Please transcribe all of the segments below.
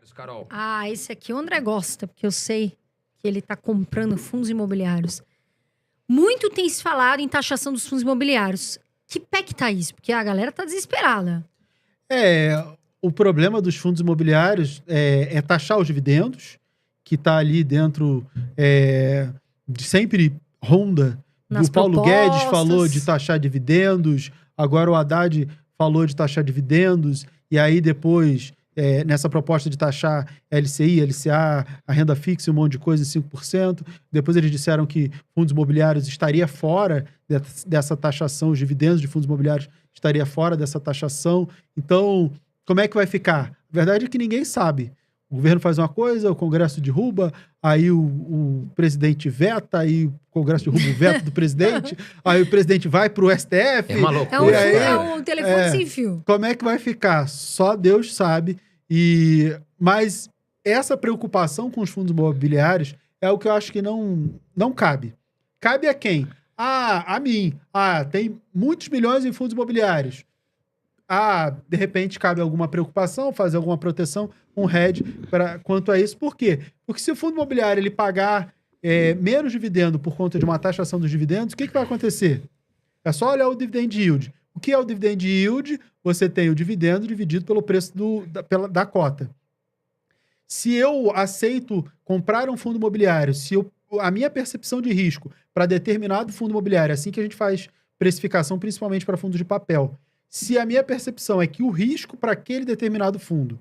imobiliários, Carol? Ah, esse aqui o André gosta, porque eu sei que ele tá comprando fundos imobiliários. Muito tem se falado em taxação dos fundos imobiliários. Que pé que tá isso? Porque a galera tá desesperada. O problema dos fundos imobiliários é taxar os dividendos, que está ali dentro, de sempre ronda. Nas O Paulo propostas. Guedes falou de taxar dividendos, agora o Haddad falou de taxar dividendos, e aí depois, nessa proposta de taxar LCI, LCA, a renda fixa e um monte de coisa em 5%, depois eles disseram que fundos imobiliários estaria fora dessa taxação, os dividendos de fundos imobiliários estaria fora dessa taxação. Então, como é que vai ficar? A verdade é que ninguém sabe. O governo faz uma coisa, o Congresso derruba, aí o presidente veta, aí o Congresso derruba o veto do presidente, aí o presidente vai pro STF. É uma loucura. É um telefone sem fio. Como é que vai ficar? Só Deus sabe. Mas essa preocupação com os fundos imobiliários é o que eu acho que não cabe. Cabe a quem? A mim. Tem muitos milhões em fundos imobiliários. De repente cabe alguma preocupação, fazer alguma proteção, um hedge quanto a isso. Por quê? Porque se o fundo imobiliário ele pagar menos dividendo por conta de uma taxação dos dividendos, o que vai acontecer? É só olhar o dividend yield. O que é o dividend yield? Você tem o dividendo dividido pelo preço da cota. Se eu aceito comprar um fundo imobiliário, a minha percepção de risco para determinado fundo imobiliário, assim que a gente faz precificação, principalmente para fundos de papel, se a minha percepção é que o risco para aquele determinado fundo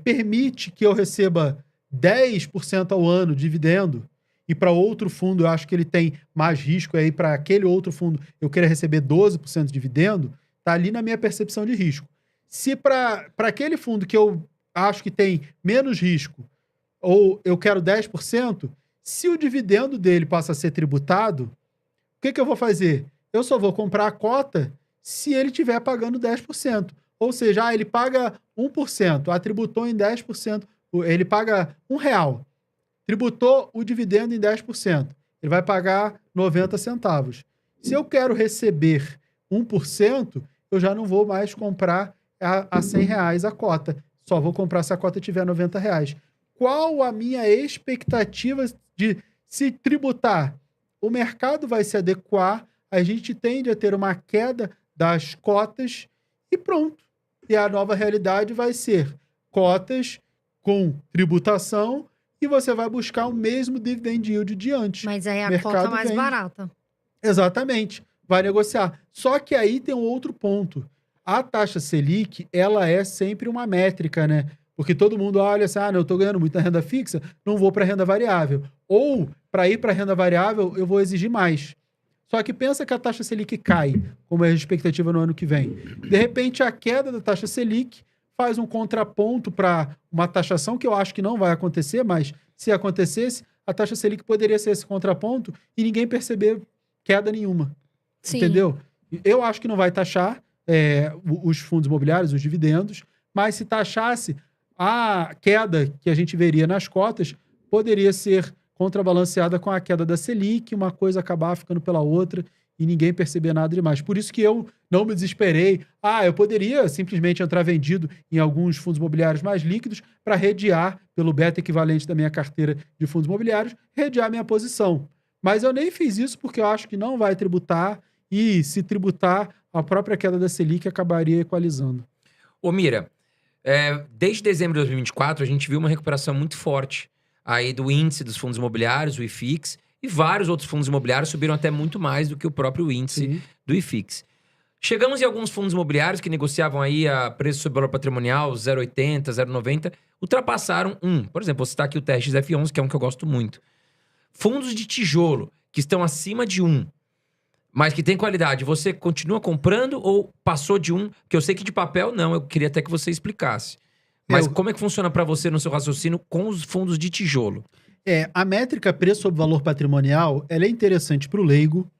permite que eu receba 10% ao ano de dividendo, e para outro fundo eu acho que ele tem mais risco, aí para aquele outro fundo eu queira receber 12% de dividendo, tá ali na minha percepção de risco. Se para aquele fundo que eu acho que tem menos risco, ou eu quero 10%, se o dividendo dele passa a ser tributado, o que eu vou fazer? Eu só vou comprar a cota se ele estiver pagando 10%. Ou seja, ele paga 1%, tributou em 10%, ele paga R$1, tributou o dividendo em 10%, ele vai pagar 90 centavos. Se eu quero receber 1%, eu já não vou mais comprar a R$100 a cota, só vou comprar se a cota tiver R$90. Qual a minha expectativa de se tributar? O mercado vai se adequar, a gente tende a ter uma queda das cotas e pronto. E a nova realidade vai ser cotas com tributação e você vai buscar o mesmo dividend yield de antes. Mas aí a cota mais barata. Exatamente. Vai negociar. Só que aí tem um outro ponto. A taxa Selic, ela é sempre uma métrica, né? Porque todo mundo olha assim, eu tô ganhando muito na renda fixa, não vou para renda variável. Ou, para ir para renda variável, eu vou exigir mais. Só que pensa que a taxa Selic cai, como é a expectativa no ano que vem. De repente, a queda da taxa Selic faz um contraponto para uma taxação que eu acho que não vai acontecer, mas se acontecesse, a taxa Selic poderia ser esse contraponto e ninguém perceber queda nenhuma. Sim. Entendeu? Eu acho que não vai taxar os fundos imobiliários, os dividendos, mas se taxasse, a queda que a gente veria nas cotas poderia ser contrabalanceada com a queda da Selic, uma coisa acabar ficando pela outra e ninguém perceber nada demais. Por isso que eu não me desesperei. Eu poderia simplesmente entrar vendido em alguns fundos imobiliários mais líquidos para redear, pelo beta equivalente da minha carteira de fundos imobiliários, redear minha posição. Mas eu nem fiz isso porque eu acho que não vai tributar e, se tributar, a própria queda da Selic acabaria equalizando. Ô Mira, desde dezembro de 2024 a gente viu uma recuperação muito forte aí do índice dos fundos imobiliários, o IFIX, e vários outros fundos imobiliários subiram até muito mais do que o próprio índice do IFIX. Chegamos em alguns fundos imobiliários que negociavam aí a preço sobre valor patrimonial 0,80, 0,90, ultrapassaram por exemplo, vou citar aqui o TRXF11, que é um que eu gosto muito. Fundos de tijolo, que estão acima de 1, mas que tem qualidade, você continua comprando ou passou de 1? Que eu sei que de papel não, eu queria até que você explicasse. Mas como é que funciona para você no seu raciocínio com os fundos de tijolo? A métrica preço sobre valor patrimonial, ela é interessante para o leigo,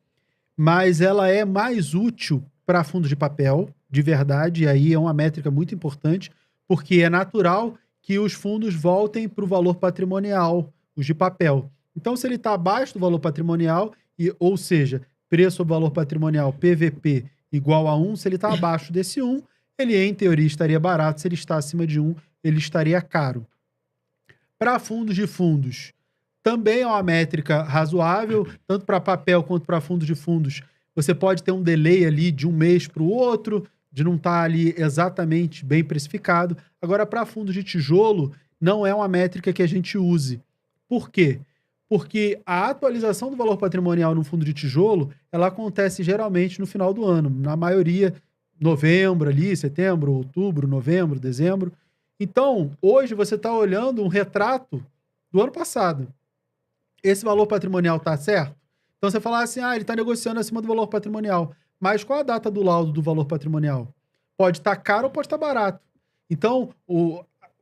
mas ela é mais útil para fundos de papel, de verdade, e aí é uma métrica muito importante, porque é natural que os fundos voltem para o valor patrimonial, os de papel. Então, se ele está abaixo do valor patrimonial, ou seja, preço sobre valor patrimonial, PVP, igual a 1, se ele está abaixo desse 1, ele, em teoria, estaria barato. Se ele está acima de 1, ele estaria caro. Para fundos de fundos, também é uma métrica razoável, tanto para papel quanto para fundos de fundos. Você pode ter um delay ali de um mês para o outro, de não estar ali exatamente bem precificado. Agora, para fundos de tijolo, não é uma métrica que a gente use. Por quê? Porque a atualização do valor patrimonial no fundo de tijolo, ela acontece geralmente no final do ano. Na maioria, novembro ali, setembro, outubro, novembro, dezembro. Então, hoje você está olhando um retrato do ano passado. Esse valor patrimonial está certo? Então você fala assim, ele está negociando acima do valor patrimonial. Mas qual a data do laudo do valor patrimonial? Pode estar caro ou pode estar barato. Então,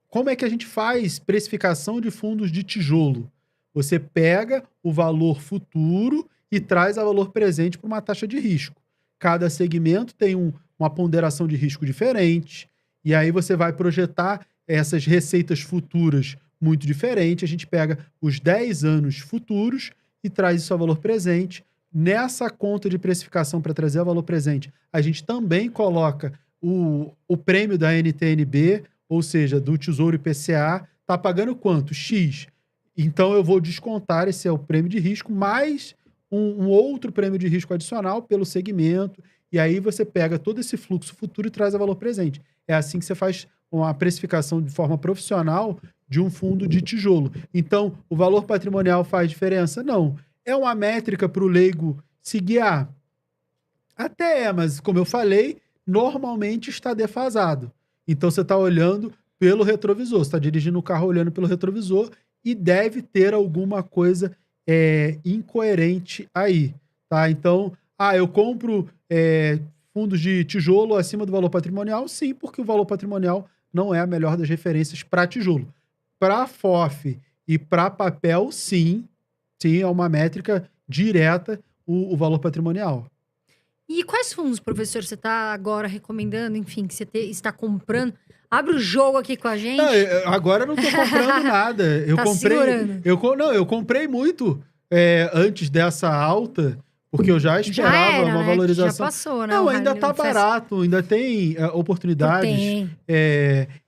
como é que a gente faz precificação de fundos de tijolo? Você pega o valor futuro e traz a valor presente para uma taxa de risco. Cada segmento tem uma ponderação de risco diferente, e aí você vai projetar essas receitas futuras muito diferentes. A gente pega os 10 anos futuros e traz isso a valor presente. Nessa conta de precificação para trazer o valor presente, a gente também coloca o prêmio da NTN-B, ou seja, do Tesouro IPCA, está pagando quanto? X. Então eu vou descontar, esse é o prêmio de risco, mais um outro prêmio de risco adicional pelo segmento, e aí você pega todo esse fluxo futuro e traz a valor presente. É assim que você faz uma precificação de forma profissional de um fundo de tijolo. Então, o valor patrimonial faz diferença? Não. É uma métrica para o leigo se guiar? Até é, mas como eu falei, normalmente está defasado. Então você está olhando pelo retrovisor, você está dirigindo o carro olhando pelo retrovisor e deve ter alguma coisa incoerente aí, tá? Então, eu compro fundos de tijolo acima do valor patrimonial? Sim, porque o valor patrimonial não é a melhor das referências para tijolo. Para FOF e para papel, sim, é uma métrica direta o valor patrimonial. E quais fundos, professor, você está agora recomendando, enfim, que você está comprando? Abre o jogo aqui com a gente. Não, agora eu não estou comprando nada. Eu Tá comprei. segurando. Eu comprei muito antes dessa alta, porque eu já esperava Já era, uma né? valorização. Já passou, né? Não, O ainda está barato, ainda tem oportunidades. Tem.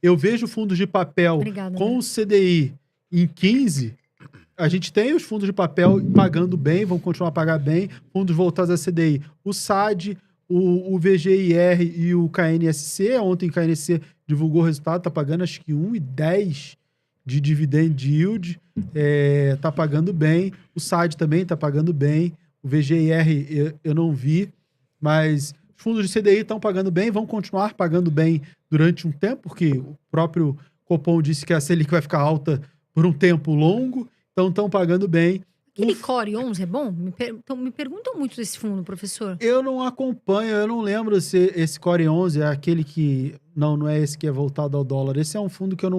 Eu vejo fundos de papel Obrigada, com né? o CDI em 15. A gente tem os fundos de papel pagando bem, vão continuar a pagar bem. Fundos voltados a CDI. O SAD, o VGIR e o KNSC. Ontem o KNSC divulgou o resultado, tá pagando acho que 1,10 de dividend yield. Tá pagando bem. O SAD também tá pagando bem. O VGIR eu não vi, mas os fundos de CDI estão pagando bem, vão continuar pagando bem durante um tempo, porque o próprio Copom disse que a Selic vai ficar alta por um tempo longo. Então, estão pagando bem. Aquele Core 11 é bom? Me perguntam muito desse fundo, professor. Eu não acompanho, eu não lembro se esse Core 11 é aquele que... Não é esse que é voltado ao dólar. Esse é um fundo que eu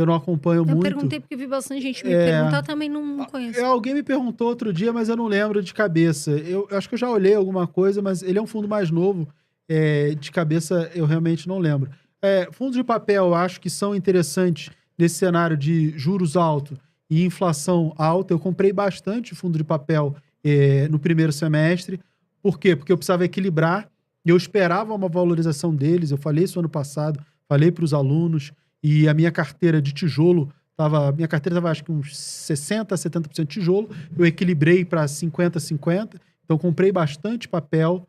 não acompanho muito. Eu perguntei porque vi bastante gente me perguntar, também não conheço. Alguém me perguntou outro dia, mas eu não lembro de cabeça. Eu acho que eu já olhei alguma coisa, mas ele é um fundo mais novo. De cabeça, eu realmente não lembro. Fundos de papel, eu acho que são interessantes nesse cenário de juros altos e inflação alta. Eu comprei bastante fundo de papel no primeiro semestre. Por quê? Porque eu precisava equilibrar. Eu esperava uma valorização deles. Eu falei isso ano passado, falei para os alunos. E a minha carteira de tijolo minha carteira estava acho que uns 60%, 70% tijolo. Eu equilibrei para 50-50. Então, comprei bastante papel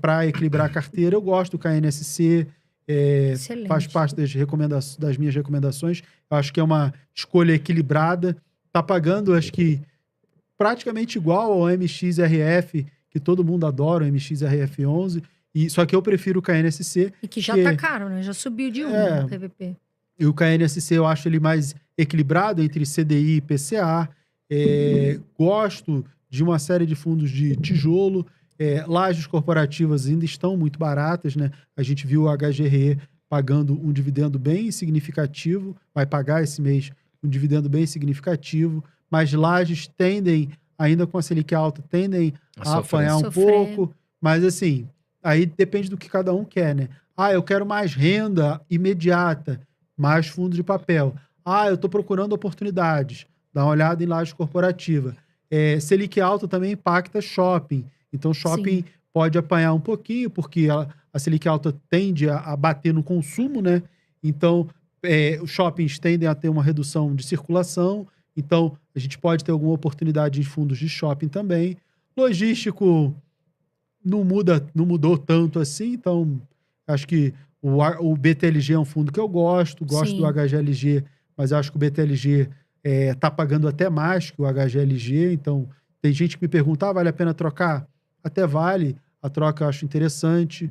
para equilibrar a carteira. Eu gosto do KNSC. Faz parte das minhas recomendações. Eu acho que é uma escolha equilibrada. Está pagando, acho que, praticamente igual ao MXRF, que todo mundo adora, o MXRF11. Só que eu prefiro o KNSC. E que já está caro, né? Já subiu de 1 no PVP. E o KNSC eu acho ele mais equilibrado entre CDI e PCA. Gosto de uma série de fundos de tijolo. Lajes corporativas ainda estão muito baratas, né? A gente viu o HGRE pagando um dividendo bem significativo, vai pagar esse mês um dividendo bem significativo, mas lajes tendem, ainda com a Selic alta, tendem a apanhar um pouco, mas assim, aí depende do que cada um quer, né? Eu quero mais renda imediata, mais fundo de papel. Eu estou procurando oportunidades, dá uma olhada em laje corporativa. Selic alta também impacta shopping. Então, shopping pode apanhar um pouquinho, porque a Selic alta tende a bater no consumo, né? Então, os shoppings tendem a ter uma redução de circulação, então a gente pode ter alguma oportunidade em fundos de shopping também. Logístico não mudou tanto assim, então acho que o BTLG é um fundo que eu gosto Sim. do HGLG, mas acho que o BTLG tá pagando até mais que o HGLG, então tem gente que me pergunta, vale a pena trocar? Até vale, a troca eu acho interessante.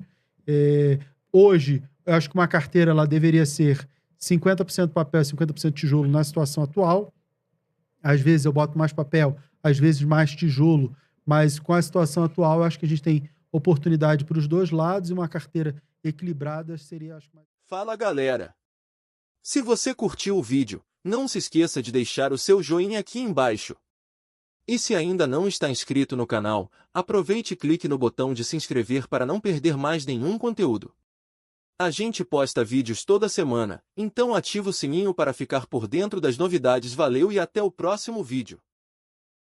Hoje, eu acho que uma carteira ela deveria ser 50% papel e 50% tijolo na situação atual. Às vezes eu boto mais papel, às vezes mais tijolo, mas com a situação atual, eu acho que a gente tem oportunidade para os dois lados e uma carteira equilibrada seria, acho mais... Fala, galera! Se você curtiu o vídeo, não se esqueça de deixar o seu joinha aqui embaixo. E se ainda não está inscrito no canal, aproveite e clique no botão de se inscrever para não perder mais nenhum conteúdo. A gente posta vídeos toda semana, então ativa o sininho para ficar por dentro das novidades. Valeu e até o próximo vídeo.